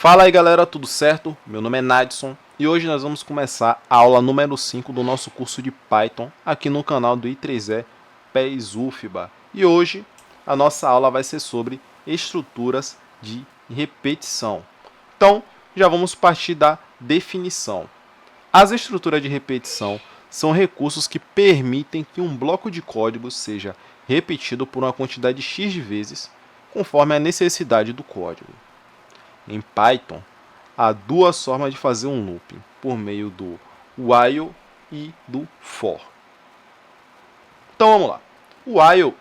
Fala aí galera, tudo certo? Meu nome é Nadson e hoje nós vamos começar a aula número 5 do nosso curso de Python aqui no canal do I3E PES UFBA. E hoje a nossa aula vai ser sobre estruturas de repetição. Então já vamos partir da definição. As estruturas de repetição são recursos que permitem que um bloco de código seja repetido por uma quantidade X de vezes conforme a necessidade do código. Em Python, há duas formas de fazer um looping, por meio do while e do for. Então vamos lá. O while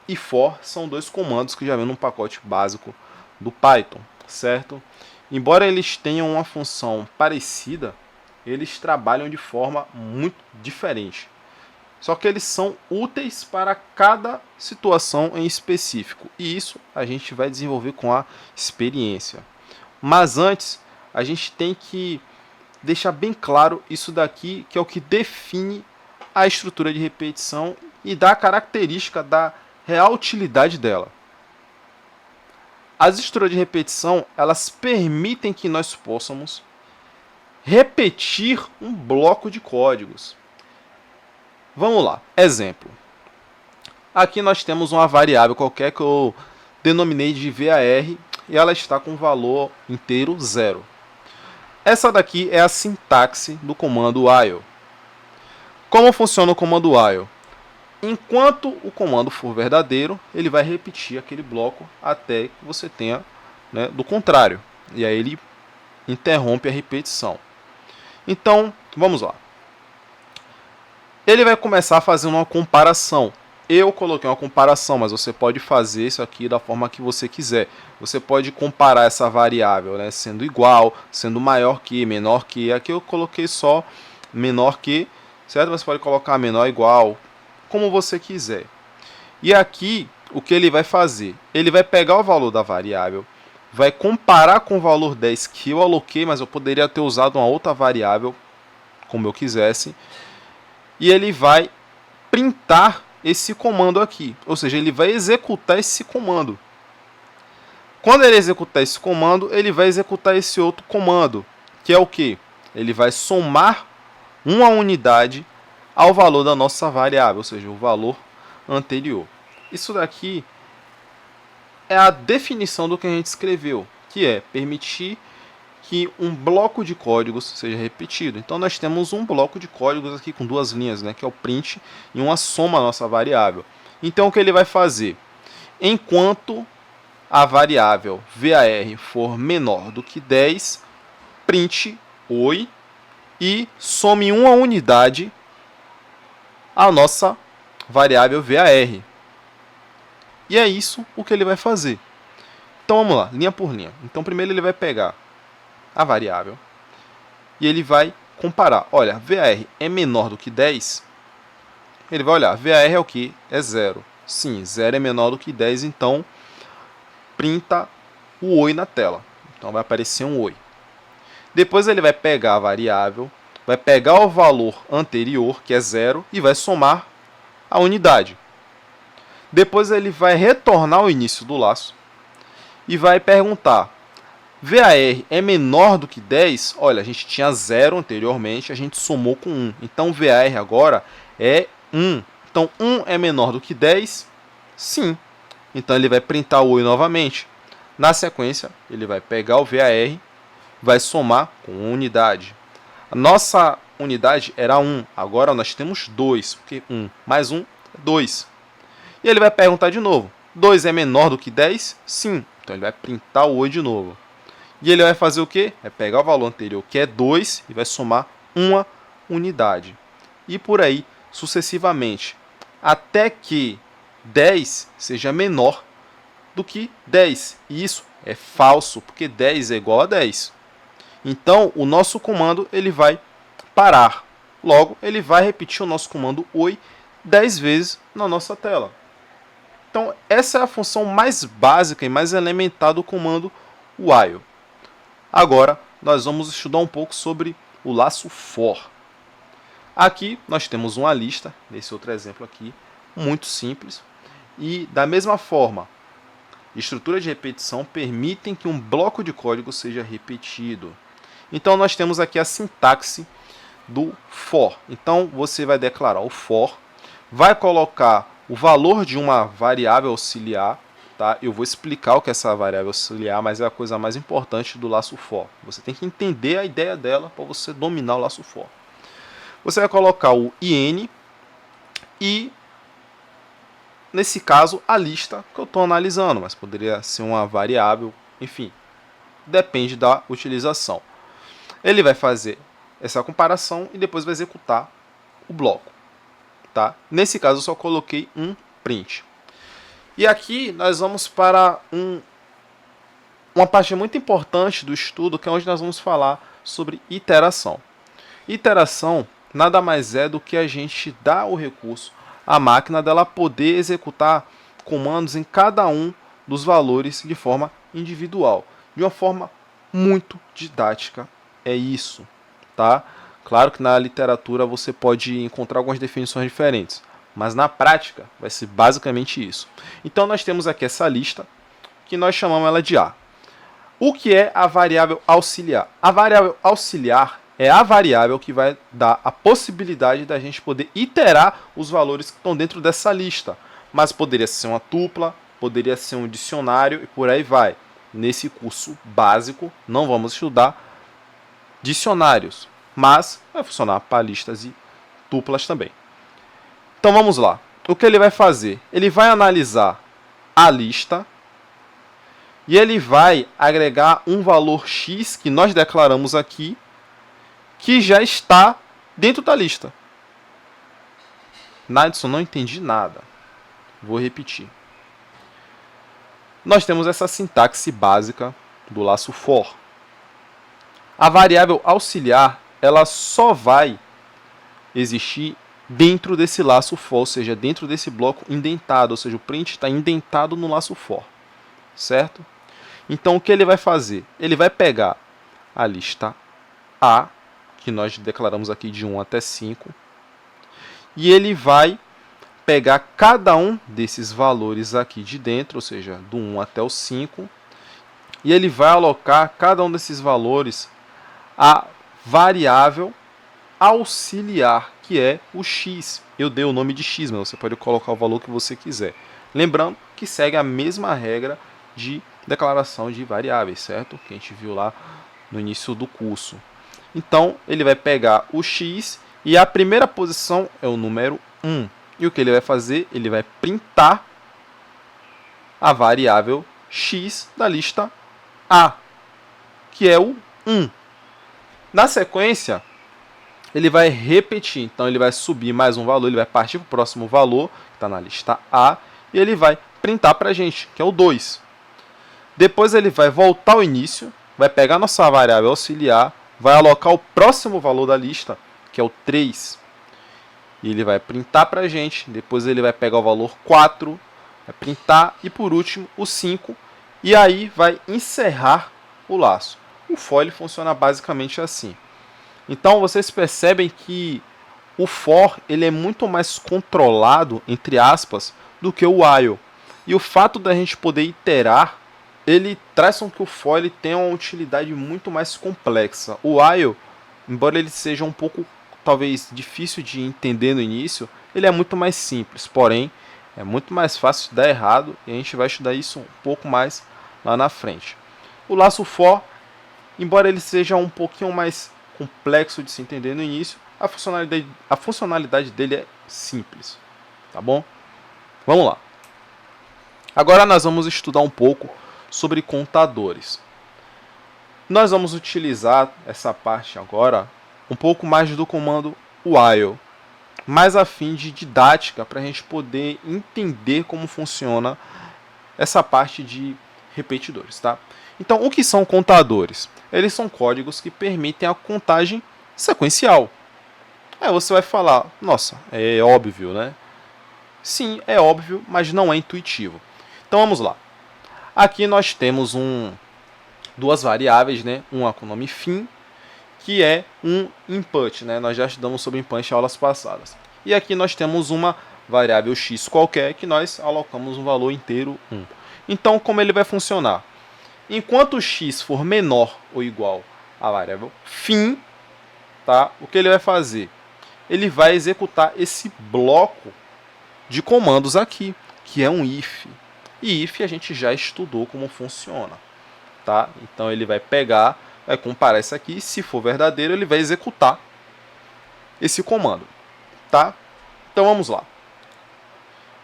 e for são dois comandos que já vem no pacote básico do Python, certo? Embora eles tenham uma função parecida, eles trabalham de forma muito diferente. Só que eles são úteis para cada situação em específico, e isso a gente vai desenvolver com a experiência. Mas antes, a gente tem que deixar bem claro isso daqui, que é o que define a estrutura de repetição e dá a característica da real utilidade dela. As estruturas de repetição, elas permitem que nós possamos repetir um bloco de códigos. Vamos lá, exemplo. Aqui nós temos uma variável qualquer que eu denominei de var e ela está com valor inteiro 0. Essa daqui é a sintaxe do comando while. Como funciona o comando while? Enquanto o comando for verdadeiro, ele vai repetir aquele bloco até que você tenha, do contrário. E aí ele interrompe a repetição. Então, vamos lá. Ele vai começar fazendo uma comparação. Eu coloquei uma comparação, mas você pode fazer isso aqui da forma que você quiser. Você pode comparar essa variável, sendo igual, sendo maior que, menor que. Aqui eu coloquei só menor que, certo? Você pode colocar menor igual, como você quiser. E aqui, o que ele vai fazer? Ele vai pegar o valor da variável, vai comparar com o valor 10 que eu aloquei, mas eu poderia ter usado uma outra variável, como eu quisesse. E ele vai printar esse comando aqui, ou seja, ele vai executar esse comando. Quando ele executar esse comando, ele vai executar esse outro comando, que é o que? Ele vai somar uma unidade ao valor da nossa variável, ou seja, o valor anterior. Isso daqui é a definição do que a gente escreveu, que é permitir que um bloco de códigos seja repetido. Então nós temos um bloco de códigos aqui com duas linhas, que é o print e uma soma da nossa variável. Então o que ele vai fazer? Enquanto a variável var for menor do que 10, print oi e some uma unidade à nossa variável var. E é isso o que ele vai fazer. Então vamos lá, linha por linha. Então primeiro ele vai pegar a variável e ele vai comparar. Olha, var é menor do que 10. Ele vai olhar, var é o que? É 0. Sim, 0 é menor do que 10, então printa o oi na tela. Então vai aparecer um oi. Depois ele vai pegar a variável, vai pegar o valor anterior, que é 0, e vai somar a unidade. Depois ele vai retornar ao início do laço e vai perguntar: var é menor do que 10? Olha, a gente tinha 0 anteriormente, a gente somou com 1. Então, var agora é 1. Então, 1 é menor do que 10? Sim. Então, ele vai printar o oi novamente. Na sequência, ele vai pegar o var, vai somar com unidade. A nossa unidade era 1. Agora, nós temos 2, porque 1 mais 1 é 2. E ele vai perguntar de novo: 2 é menor do que 10? Sim. Então, ele vai printar o oi de novo. E ele vai fazer o quê? Vai pegar o valor anterior, que é 2, e vai somar uma unidade. E por aí, sucessivamente, até que 10 seja menor do que 10. E isso é falso, porque 10 é igual a 10. Então, o nosso comando ele vai parar. Logo, ele vai repetir o nosso comando oi 10 vezes na nossa tela. Então, essa é a função mais básica e mais elementar do comando while. Agora, nós vamos estudar um pouco sobre o laço for. Aqui, nós temos uma lista, nesse outro exemplo aqui, muito simples. E, da mesma forma, estrutura de repetição permitem que um bloco de código seja repetido. Então nós temos aqui a sintaxe do for. Então você vai declarar o for, vai colocar o valor de uma variável auxiliar, tá? Eu vou explicar o que é essa variável auxiliar, mas é a coisa mais importante do laço for. Você tem que entender a ideia dela para você dominar o laço for. Você vai colocar o in e, nesse caso, a lista que eu estou analisando, mas poderia ser uma variável, enfim, depende da utilização. Ele vai fazer essa comparação e depois vai executar o bloco. Tá? Nesse caso, eu só coloquei um print. E aqui nós vamos para uma parte muito importante do estudo, que é onde nós vamos falar sobre iteração. Iteração nada mais é do que a gente dar o recurso à máquina dela poder executar comandos em cada um dos valores de forma individual, de uma forma muito didática. É isso, tá? Claro que na literatura você pode encontrar algumas definições diferentes, mas na prática vai ser basicamente isso. Então nós temos aqui essa lista, que nós chamamos ela de A. O que é a variável auxiliar? A variável auxiliar é a variável que vai dar a possibilidade da gente poder iterar os valores que estão dentro dessa lista. Mas poderia ser uma tupla, poderia ser um dicionário e por aí vai. Nesse curso básico não vamos estudar dicionários, mas vai funcionar para listas e tuplas também. Então vamos lá. O que ele vai fazer? Ele vai analisar a lista e ele vai agregar um valor X que nós declaramos aqui, que já está dentro da lista. Nadson, não entendi nada. Vou repetir. Nós temos essa sintaxe básica do laço for. A variável auxiliar, ela só vai existir dentro desse laço for, ou seja, dentro desse bloco indentado, ou seja, o print está indentado no laço for, certo? Então o que ele vai fazer? Ele vai pegar a lista A, que nós declaramos aqui de 1 até 5, e ele vai pegar cada um desses valores aqui de dentro, ou seja, do 1 até o 5, e ele vai alocar cada um desses valores a variável auxiliar, que é o x. Eu dei o nome de x, mas você pode colocar o valor que você quiser. Lembrando que segue a mesma regra de declaração de variáveis, certo? Que a gente viu lá no início do curso. Então, ele vai pegar o x e a primeira posição é o número 1. E o que ele vai fazer? Ele vai printar a variável x da lista A, que é o 1. Na sequência, ele vai repetir. Então, ele vai subir mais um valor, ele vai partir para o próximo valor, que está na lista A, e ele vai printar para a gente, que é o 2. Depois, ele vai voltar ao início, vai pegar nossa variável auxiliar, vai alocar o próximo valor da lista, que é o 3. E ele vai printar para a gente. Depois, ele vai pegar o valor 4, vai printar, e por último, o 5. E aí, vai encerrar o laço. O for ele funciona basicamente assim. Então vocês percebem que o for ele é muito mais controlado, entre aspas, do que o while. E o fato da gente poder iterar, ele traz com que o for ele tenha uma utilidade muito mais complexa. O while, embora ele seja um pouco, talvez, difícil de entender no início, ele é muito mais simples. Porém, é muito mais fácil de dar errado e a gente vai estudar isso um pouco mais lá na frente. O laço for, embora ele seja um pouquinho mais complexo de se entender no início, a funcionalidade dele é simples, tá bom? Vamos lá. Agora nós vamos estudar um pouco sobre contadores. Nós vamos utilizar essa parte agora um pouco mais do comando while, mais a fim de didática, para a gente poder entender como funciona essa parte de repetidores, tá? Então, o que são contadores? Eles são códigos que permitem a contagem sequencial. Aí você vai falar, nossa, é óbvio, né? Sim, é óbvio, mas não é intuitivo. Então vamos lá. Aqui nós temos duas variáveis, né? Uma com nome fim, que é um input, né? Nós já estudamos sobre input em aulas passadas. E aqui nós temos uma variável x qualquer, que nós alocamos um valor inteiro 1. Então, como ele vai funcionar? Enquanto x for menor ou igual à variável fim, tá? O que ele vai fazer? Ele vai executar esse bloco de comandos aqui, que é um if. E if a gente já estudou como funciona, tá? Então ele vai pegar, vai comparar isso aqui, se for verdadeiro, ele vai executar esse comando, tá? Então vamos lá.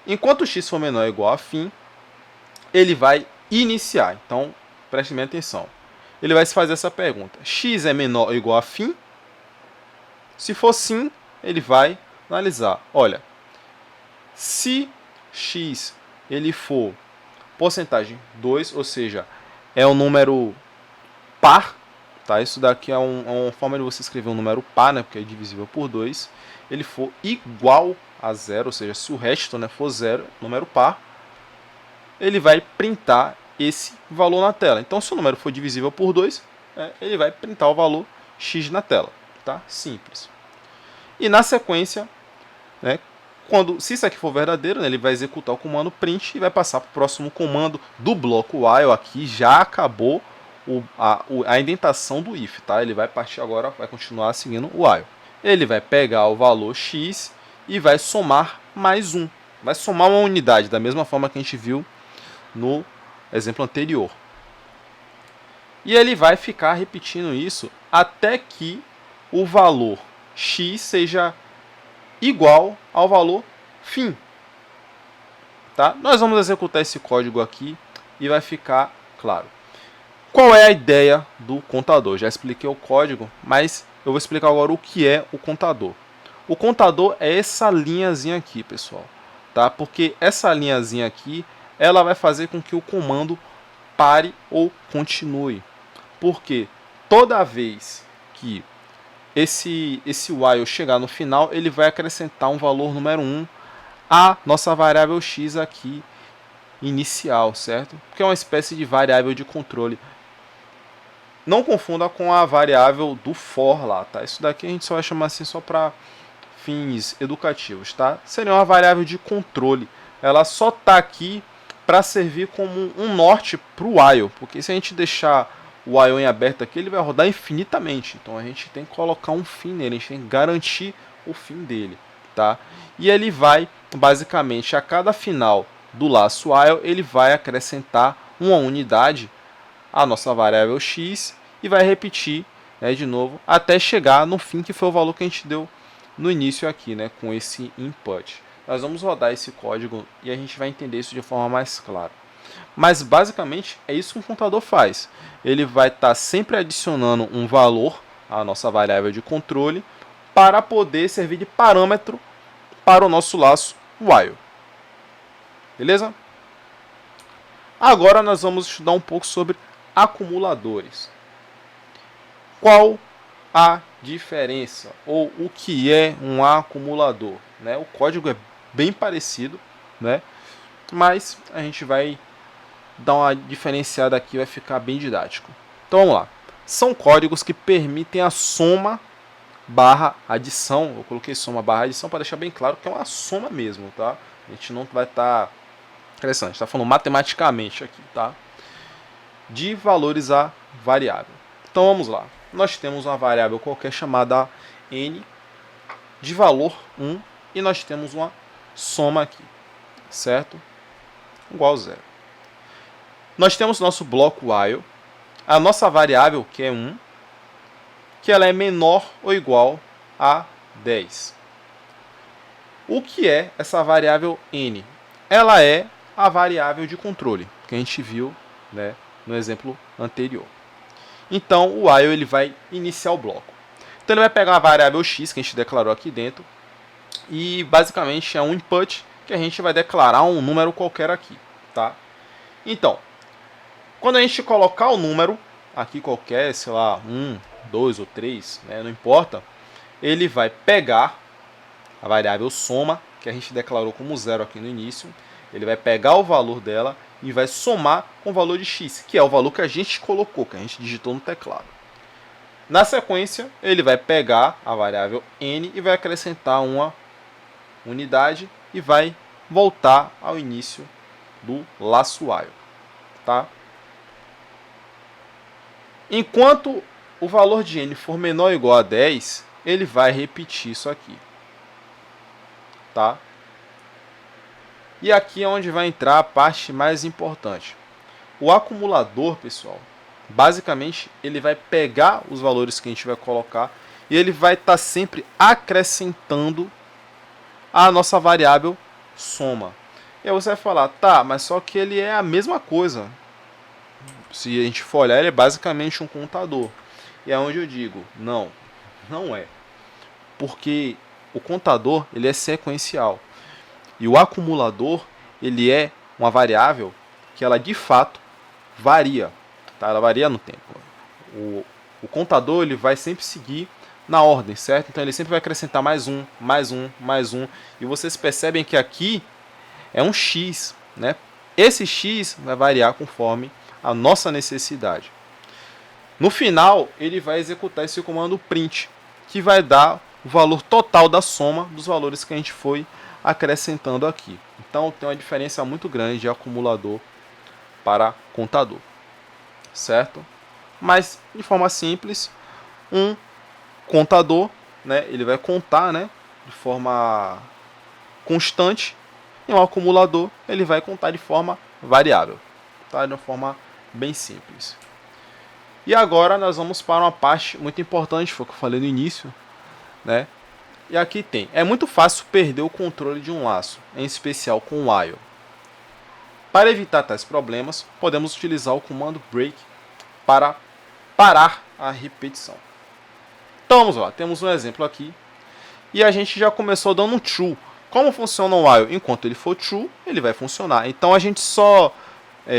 Enquanto x for menor ou igual a fim, ele vai iniciar. Então, preste bem atenção. Ele vai se fazer essa pergunta: x é menor ou igual a fim? Se for sim, ele vai analisar. Olha, se x ele for porcentagem 2, ou seja, é um número par, tá? Isso daqui é uma forma de você escrever um número par, né? Porque é divisível por 2. Ele for igual a zero, ou seja, se o resto, né, for zero, número par, ele vai printar esse valor na tela. Então, se o número for divisível por 2, ele vai printar o valor x na tela, tá? Simples. E na sequência, né, se isso aqui for verdadeiro, né, ele vai executar o comando print e vai passar para o próximo comando do bloco while. Aqui já acabou a indentação do if, tá? Ele vai partir agora, vai continuar seguindo o while. Ele vai pegar o valor x e vai somar mais um. Vai somar uma unidade, da mesma forma que a gente viu no exemplo anterior. E ele vai ficar repetindo isso até que o valor x seja igual ao valor fim. Tá? Nós vamos executar esse código aqui e vai ficar claro. Qual é a ideia do contador? Já expliquei o código, mas eu vou explicar agora o que é o contador. O contador é essa linhazinha aqui, pessoal, tá? Porque essa linhazinha aqui, ela vai fazer com que o comando pare ou continue. Porque toda vez que esse while chegar no final, ele vai acrescentar um valor número 1 à nossa variável x aqui inicial, certo? Que é uma espécie de variável de controle. Não confunda com a variável do for lá, tá? Isso daqui a gente só vai chamar assim só para fins educativos, tá? Seria uma variável de controle. Ela só está aqui para servir como um norte para o while, porque se a gente deixar o while em aberto aqui, ele vai rodar infinitamente. Então a gente tem que colocar um fim nele, a gente tem que garantir o fim dele, tá? E ele vai, basicamente, a cada final do laço while, ele vai acrescentar uma unidade à nossa variável x e vai repetir, né, de novo, até chegar no fim, que foi o valor que a gente deu no início aqui, né, com esse input. Nós vamos rodar esse código e a gente vai entender isso de forma mais clara. Mas basicamente é isso que um contador faz. Ele vai estar sempre adicionando um valor à nossa variável de controle para poder servir de parâmetro para o nosso laço while. Beleza? Agora nós vamos estudar um pouco sobre acumuladores. Qual a diferença ou o que é um acumulador, né? O código é bem parecido, né? Mas a gente vai dar uma diferenciada aqui, vai ficar bem didático. Então vamos lá. São códigos que permitem a soma barra adição. Eu coloquei soma barra adição para deixar bem claro que é uma soma mesmo, tá? A gente não vai estar interessante, está falando matematicamente aqui, tá? De valores a variável. Então vamos lá. Nós temos uma variável qualquer chamada n de valor 1 e nós temos uma soma aqui, certo? Igual a 0. Nós temos nosso bloco while, a nossa variável que é 1, que ela é menor ou igual a 10. O que é essa variável n? Ela é a variável de controle, que a gente viu, né, no exemplo anterior. Então o while ele vai iniciar o bloco. Então ele vai pegar a variável x que a gente declarou aqui dentro e basicamente é um input que a gente vai declarar um número qualquer aqui, tá? Então, quando a gente colocar o número aqui qualquer, sei lá, 1, 2 ou 3, né, não importa, ele vai pegar a variável soma, que a gente declarou como 0 aqui no início, ele vai pegar o valor dela e vai somar com o valor de x, que é o valor que a gente colocou, que a gente digitou no teclado. Na sequência, ele vai pegar a variável n e vai acrescentar uma unidade e vai voltar ao início do laço while. tá? Enquanto o valor de n for menor ou igual a 10, ele vai repetir isso aqui, tá? E aqui é onde vai entrar a parte mais importante. O acumulador, pessoal, basicamente ele vai pegar os valores que a gente vai colocar e ele vai estar sempre acrescentando a nossa variável soma. E aí você vai falar, tá, mas só que ele é a mesma coisa. Se a gente for olhar, ele é basicamente um contador. E é onde eu digo, não, não é. Porque o contador ele é sequencial. E o acumulador ele é uma variável que ela de fato varia. Tá? Ela varia no tempo. O contador ele vai sempre seguir na ordem, certo? Então ele sempre vai acrescentar mais um, mais um, mais um. E vocês percebem que aqui é um x, né? Esse x vai variar conforme a nossa necessidade. No final, ele vai executar esse comando print, que vai dar o valor total da soma dos valores que a gente foi acrescentando aqui. Então tem uma diferença muito grande de acumulador para contador, certo? Mas de forma simples, um contador, né, ele vai contar, né, de forma constante, e um acumulador ele vai contar de forma variável, tá? De uma forma bem simples. E agora nós vamos para uma parte muito importante, foi o que eu falei no início, né? E aqui tem, é muito fácil perder o controle de um laço, em especial com o while. Para evitar tais problemas, podemos utilizar o comando break para parar a repetição. Então vamos lá, temos um exemplo aqui e a gente já começou dando um true. Como funciona o while? Enquanto ele for true, ele vai funcionar. Então a gente só,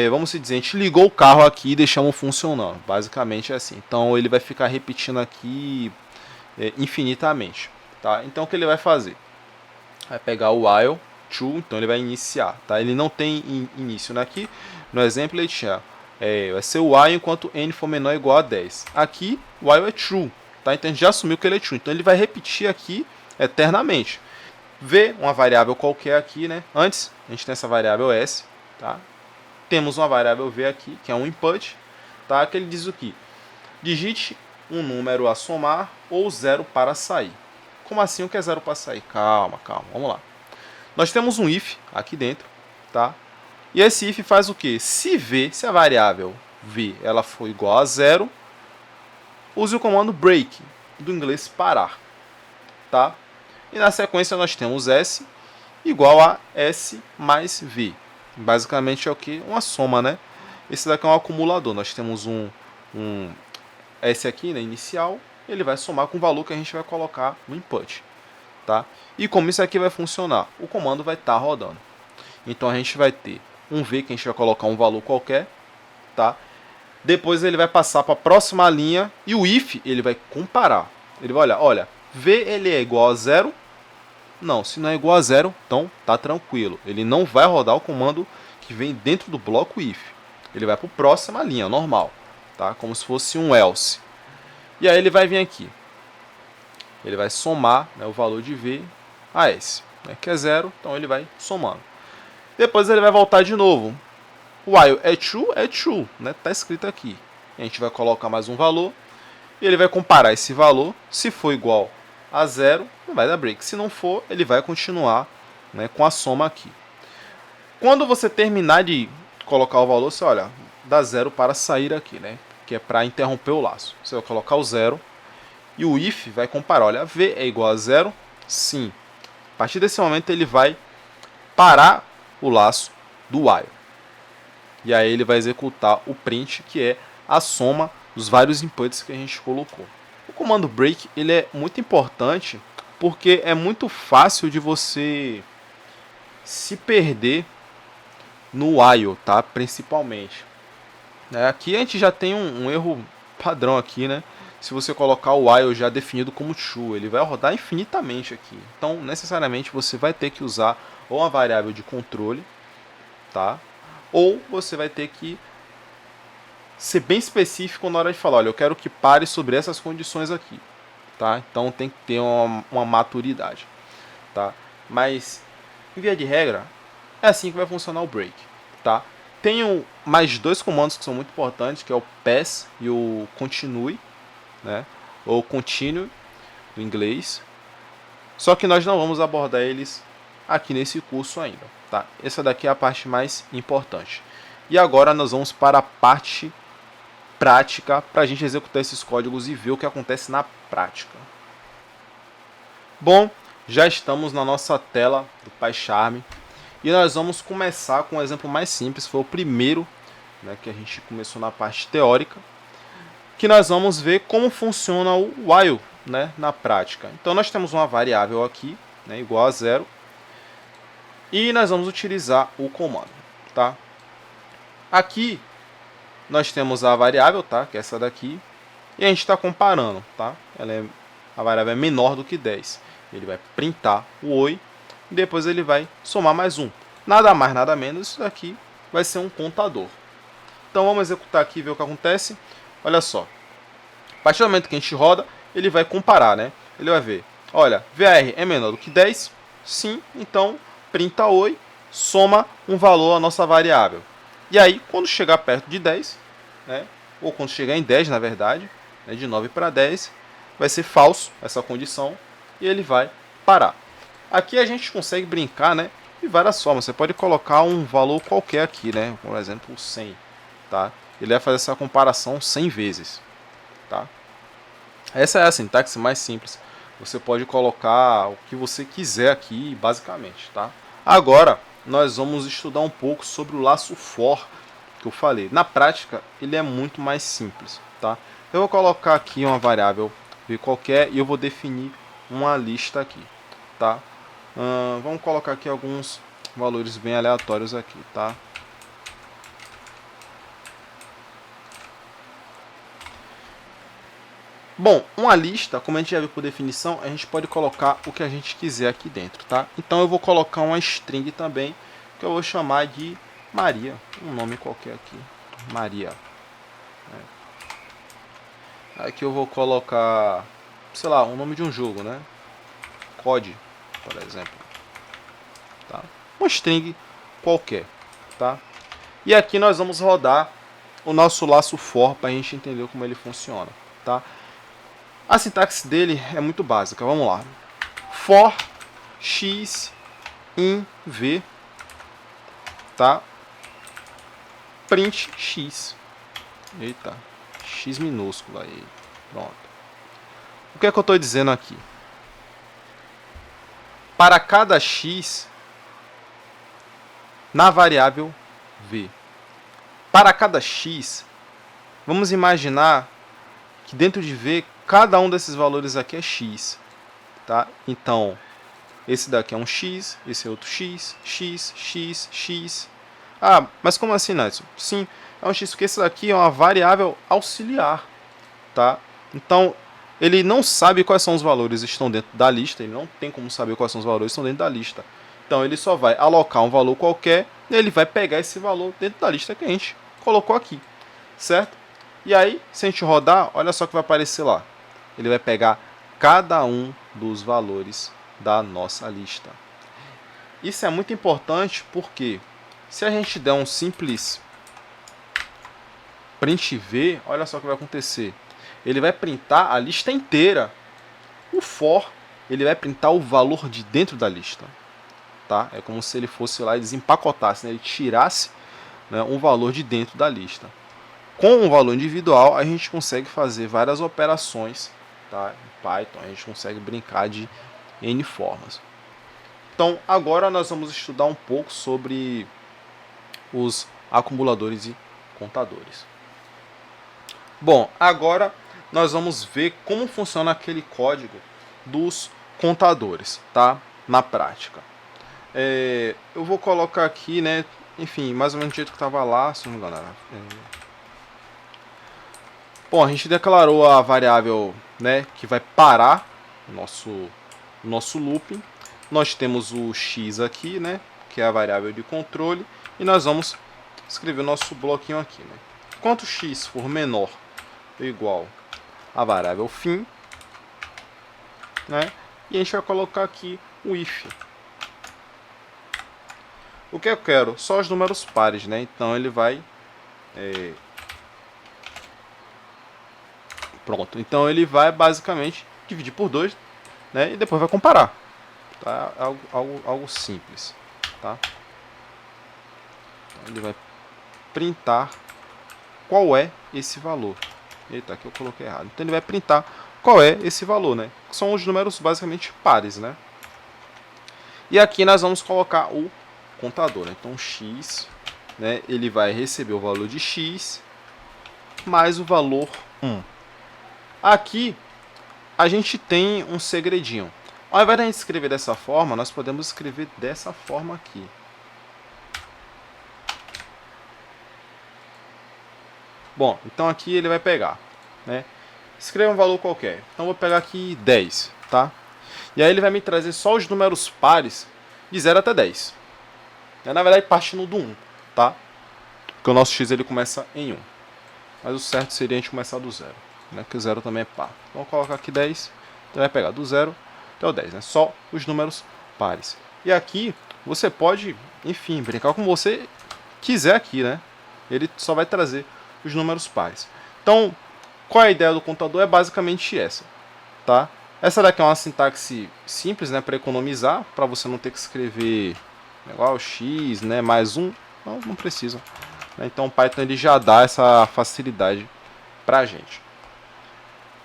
vamos dizer, a gente ligou o carro aqui e deixamos funcionando. Basicamente é assim. Então ele vai ficar repetindo aqui infinitamente. Tá? Então o que ele vai fazer? Vai pegar o while true, então ele vai iniciar. Tá? Ele não tem início, né? Aqui no exemplo ele tinha, vai ser o while enquanto n for menor ou igual a 10. Aqui o while é true. Tá? Então a gente já assumiu que ele é true. Então ele vai repetir aqui eternamente. V, uma variável qualquer aqui, né? Antes, a gente tem essa variável S, tá? Temos uma variável V aqui, que é um input, tá? Que ele diz o que? Digite um número a somar ou 0 para sair. Como assim o que é 0 para sair? Calma, calma, vamos lá. Nós temos um if aqui dentro, tá? E esse if faz o que? Se a variável V ela for igual a 0, use o comando break, do inglês parar, tá? E na sequência nós temos S igual a S mais V. Basicamente é o que? Uma soma, né? Esse daqui é um acumulador. Nós temos um S aqui, né, inicial. Ele vai somar com o valor que a gente vai colocar no input. Tá? E como isso aqui vai funcionar? O comando vai estar rodando. Então a gente vai ter um V que a gente vai colocar um valor qualquer. Tá? Depois ele vai passar para a próxima linha. E o if ele vai comparar. Ele vai olhar, olha, V ele é igual a 0. Não, se não é igual a 0, então tá tranquilo. Ele não vai rodar o comando que vem dentro do bloco if. Ele vai para a próxima linha, normal. Tá? Como se fosse um else. E aí ele vai vir aqui. Ele vai somar, né, o valor de V a S. Né, que é 0, então ele vai somando. Depois ele vai voltar de novo. While é true, né? Tá escrito aqui. A gente vai colocar mais um valor. E ele vai comparar esse valor. Se for igual a 0, vai dar break. Se não for, ele vai continuar, né, com a soma aqui. Quando você terminar de colocar o valor, você olha, dá 0 para sair aqui, né? Que é para interromper o laço. Você vai colocar o 0 e o if vai comparar. Olha, V é igual a 0? Sim. A partir desse momento ele vai parar o laço do while. E aí ele vai executar o print, que é a soma dos vários inputs que a gente colocou. O comando break ele é muito importante porque é muito fácil de você se perder no while, tá? Principalmente. Aqui a gente já tem um erro padrão aqui, né? Se você colocar o while já definido como true, ele vai rodar infinitamente aqui. Então, necessariamente você vai ter que usar ou uma variável de controle, tá? Ou você vai ter que ser bem específico na hora de falar, olha, eu quero que pare sobre essas condições aqui, tá? Então tem que ter uma maturidade, tá? Mas, em via de regra, é assim que vai funcionar o break, tá? Tenho mais dois comandos que são muito importantes, que é o pass e o continue, né? Ou continue, do inglês. Só que nós não vamos abordar eles aqui nesse curso ainda, tá? Essa daqui é a parte mais importante. E agora nós vamos para a parte prática, para a gente executar esses códigos e ver o que acontece na prática. Bom, já estamos na nossa tela do PyCharm e nós vamos começar com um exemplo mais simples, foi o primeiro, né, que a gente começou na parte teórica, que nós vamos ver como funciona o while, né, na prática. Então nós temos uma variável aqui, né, igual a 0, e nós vamos utilizar o comando, tá? Aqui nós temos a variável, tá, que é essa daqui, e a gente está comparando, tá? A variável é menor do que 10. Ele vai printar o oi e depois ele vai somar mais um. Nada mais, nada menos, isso daqui vai ser um contador. Então vamos executar aqui e ver o que acontece. Olha só. A partir do momento que a gente roda, ele vai comparar, né? Ele vai ver, olha, VAR é menor do que 10? Sim, então printa oi, soma um valor à nossa variável. E aí, quando chegar perto de 10, né, ou quando chegar em 10, na verdade, né, de 9 para 10, vai ser falso essa condição e ele vai parar. Aqui a gente consegue brincar, né, de várias formas. Você pode colocar um valor qualquer aqui, né, por exemplo, 100, tá? Ele vai fazer essa comparação 100 vezes, tá? Essa é a sintaxe mais simples. Você pode colocar o que você quiser aqui, basicamente, tá? Agora, nós vamos estudar um pouco sobre o laço for que eu falei. Na prática, ele é muito mais simples, tá? Eu vou colocar aqui uma variável qualquer e eu vou definir uma lista aqui, tá? Vamos colocar aqui alguns valores bem aleatórios aqui, tá? Bom, uma lista, como a gente já viu por definição, a gente pode colocar o que a gente quiser aqui dentro, tá? Então eu vou colocar uma string também, que eu vou chamar de Maria, um nome qualquer aqui, Maria. Aqui eu vou colocar, sei lá, o nome de um jogo, né? COD, por exemplo. Tá? Uma string qualquer, tá? E aqui nós vamos rodar o nosso laço for para a gente entender como ele funciona, tá? A sintaxe dele é muito básica, vamos lá. For x in v, tá? Print x. Eita, x minúsculo aí. Pronto. O que é que eu estou dizendo aqui? Para cada x na variável v. Para cada x, vamos imaginar que dentro de v, cada um desses valores aqui é x. Tá? Então, esse daqui é um x, esse é outro x, x, x, x. Ah, mas como assim, Nelson? Sim, é um x porque esse daqui é uma variável auxiliar. Tá? Então, ele não sabe quais são os valores que estão dentro da lista, ele não tem como saber quais são os valores que estão dentro da lista. Então, ele só vai alocar um valor qualquer e ele vai pegar esse valor dentro da lista que a gente colocou aqui, certo? E aí, se a gente rodar, olha só o que vai aparecer lá. Ele vai pegar cada um dos valores da nossa lista. Isso é muito importante porque se a gente der um simples print v, olha só o que vai acontecer. Ele vai printar a lista inteira. O for, ele vai printar o valor de dentro da lista. Tá? É como se ele fosse lá e desempacotasse, né? Ele tirasse, né, um valor de dentro da lista. Com um valor individual, a gente consegue fazer várias operações, tá? Em Python, a gente consegue brincar de N formas. Então, agora nós vamos estudar um pouco sobre os acumuladores e contadores. Bom, agora nós vamos ver como funciona aquele código dos contadores, tá? Na prática. Eu vou colocar aqui, né? Enfim, mais ou menos do jeito que estava lá, se não me engano. Bom, a gente declarou a variável, né, que vai parar o nosso looping. Nós temos o x aqui, né, que é a variável de controle, e nós vamos escrever o nosso bloquinho aqui, né? Enquanto x for menor ou igual à variável fim, né, e a gente vai colocar aqui o if. O que eu quero? Só os números pares, né? Então ele vai... Pronto. Então ele vai basicamente dividir por 2, né? E depois vai comparar. Tá? Algo simples. Tá? Então ele vai printar qual é esse valor. Eita, aqui eu coloquei errado. Então ele vai printar qual é esse valor, né? São os números basicamente pares, né? E aqui nós vamos colocar o contador, né? Então x, né, ele vai receber o valor de x mais o valor 1. Aqui a gente tem um segredinho. Ao invés de a gente escrever dessa forma, nós podemos escrever dessa forma aqui. Bom, então aqui ele vai pegar, né? Escreva um valor qualquer. Então vou pegar aqui 10, tá? E aí ele vai me trazer só os números pares de 0 até 10. Na verdade, partindo do 1, tá? Porque o nosso x ele começa em 1. Mas o certo seria a gente começar do 0, né? Porque o 0 também é par. Então vou colocar aqui 10. Então vai pegar do 0 até o 10, né? Só os números pares. E aqui você pode, enfim, brincar como você quiser aqui, né? Ele só vai trazer os números pares. Então, qual é a ideia do contador? É basicamente essa, tá? Essa daqui é uma sintaxe simples, né, para economizar, para você não ter que escrever igual x, né, mais 1. Não precisa. Então o Python ele já dá essa facilidade para a gente.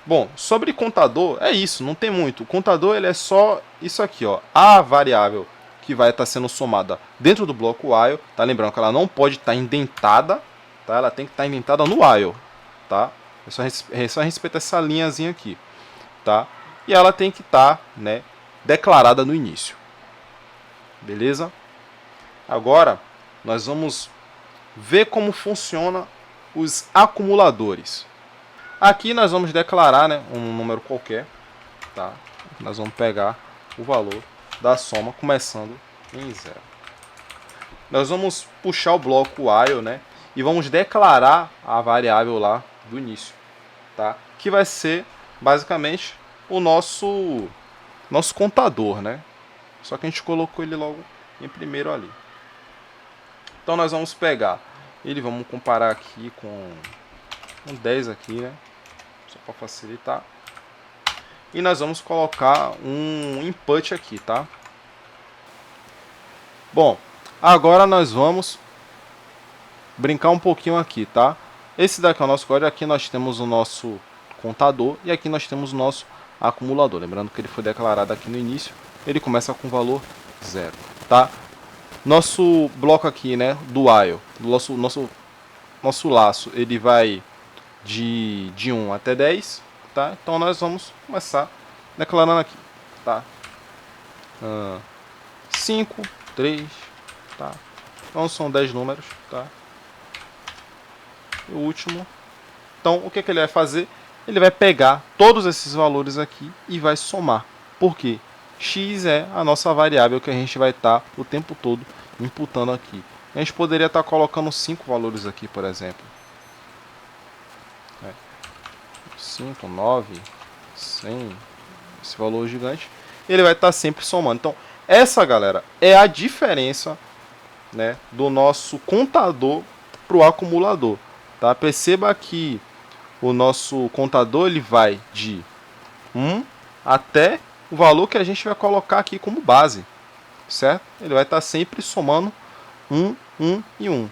Bom, sobre contador é isso, não tem muito. O contador ele é só isso aqui, ó, a variável que vai estar sendo somada dentro do bloco while, tá? Lembrando que ela não pode estar indentada, tá? Ela tem que estar indentada no while, tá? É só respeitar essa linhazinha aqui, tá? E ela tem que estar, né, declarada no início. Beleza? Agora nós vamos ver como funciona os acumuladores. Aqui nós vamos declarar, né, um número qualquer, tá? Nós vamos pegar o valor da soma começando em 0. Nós vamos puxar o bloco while, né, e vamos declarar a variável lá do início, tá? Que vai ser basicamente o nosso contador, né? Só que a gente colocou ele logo em primeiro ali. Então nós vamos pegar ele, vamos comparar aqui com 10 aqui, né? Só para facilitar. E nós vamos colocar um input aqui, tá? Bom, agora nós vamos brincar um pouquinho aqui, tá? Esse daqui é o nosso código. Aqui nós temos o nosso contador e aqui nós temos o nosso acumulador. Lembrando que ele foi declarado aqui no início. Ele começa com valor 0, tá? Nosso bloco aqui, né, do while, nosso laço, ele vai de 1 até 10, tá? Então nós vamos começar declarando aqui, tá? 5, 3, tá? Então são 10 números, tá? E o último. Então o que ele vai fazer? Ele vai pegar todos esses valores aqui e vai somar. Por quê? X é a nossa variável que a gente vai estar o tempo todo imputando aqui. A gente poderia estar colocando 5 valores aqui, por exemplo. 5, 9, 100, esse valor gigante. Ele vai estar sempre somando. Então, essa, galera, é a diferença, né, do nosso contador para o acumulador. Tá? Perceba que o nosso contador ele vai de 1 até o valor que a gente vai colocar aqui como base, certo? Ele vai estar sempre somando 1, 1 e 1.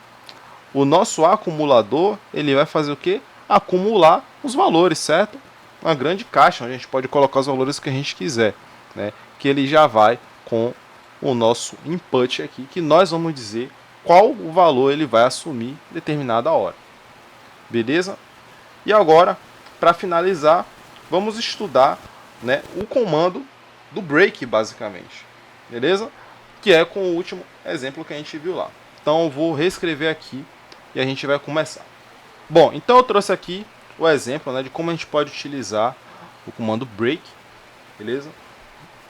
O nosso acumulador, ele vai fazer o quê? Acumular os valores, certo? Uma grande caixa onde a gente pode colocar os valores que a gente quiser, né? Que ele já vai com o nosso input aqui, que nós vamos dizer qual o valor ele vai assumir em determinada hora. Beleza? E agora, para finalizar, vamos estudar, né, o comando do break, basicamente. Beleza? Que é com o último exemplo que a gente viu lá. Então eu vou reescrever aqui e a gente vai começar. Bom, então eu trouxe aqui o exemplo, né, de como a gente pode utilizar o comando break. Beleza?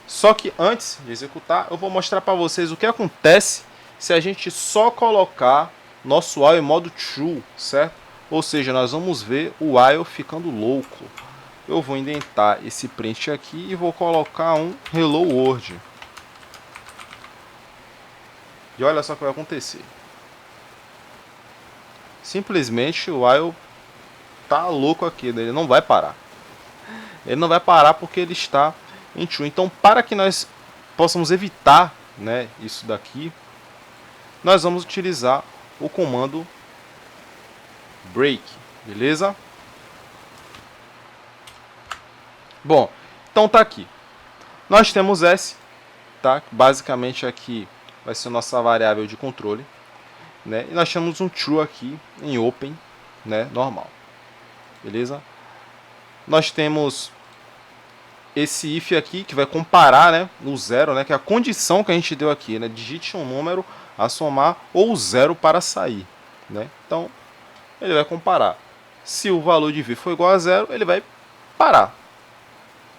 Só que antes de executar, eu vou mostrar para vocês o que acontece se a gente só colocar nosso while em modo true, certo? Ou seja, nós vamos ver o while ficando louco. Eu vou indentar esse print aqui e vou colocar um hello world. E olha só o que vai acontecer. Simplesmente o while tá louco aqui, ele não vai parar. Ele não vai parar porque ele está em true. Então, para que nós possamos evitar, né, isso daqui, nós vamos utilizar o comando break, beleza? Bom, então tá aqui. Nós temos S, tá? Basicamente aqui vai ser nossa variável de controle, né? E nós temos um true aqui em open, né, normal. Beleza? Nós temos esse if aqui que vai comparar, né, no zero, né, que é a condição que a gente deu aqui, né? Digite um número a somar ou zero para sair, né? Então, ele vai comparar. Se o valor de v for igual a zero, ele vai parar,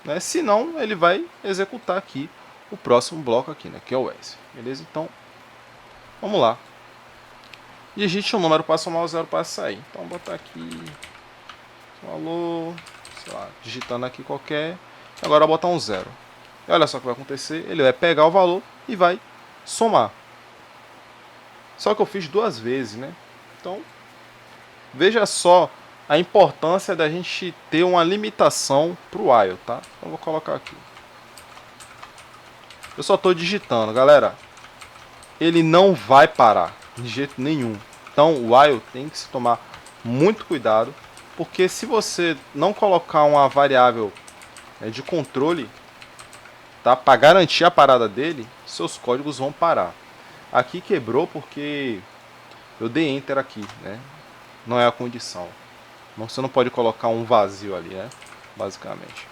né? Se não, ele vai executar aqui o próximo bloco aqui, né, que é o S. Beleza? Então, vamos lá. Digite um número para somar ou zero para sair. Então, vou botar aqui valor, sei lá, digitando aqui qualquer. Agora eu vou botar um zero. E olha só o que vai acontecer. Ele vai pegar o valor e vai somar. Só que eu fiz duas vezes, né? Então, veja só a importância da gente ter uma limitação para o while, tá? Então, vou colocar aqui. Eu só estou digitando, galera. Ele não vai parar de jeito nenhum. Então, o while tem que se tomar muito cuidado, porque se você não colocar uma variável de controle, tá, para garantir a parada dele, seus códigos vão parar. Aqui quebrou porque eu dei enter aqui, né? Não é a condição. Você não pode colocar um vazio ali, né? Basicamente.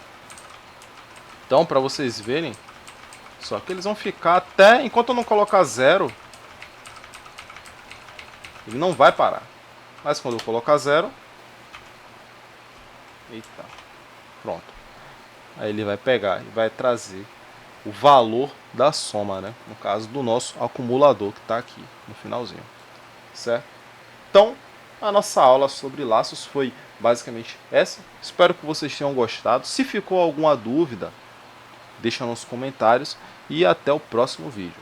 Então, para vocês verem, só que eles vão ficar até enquanto eu não colocar zero, ele não vai parar. Mas quando eu colocar zero, eita, pronto. Aí ele vai pegar e vai trazer o valor da soma, né? No caso do nosso acumulador que está aqui no finalzinho, certo? Então, a nossa aula sobre laços foi basicamente essa. Espero que vocês tenham gostado. Se ficou alguma dúvida, deixa nos comentários e até o próximo vídeo.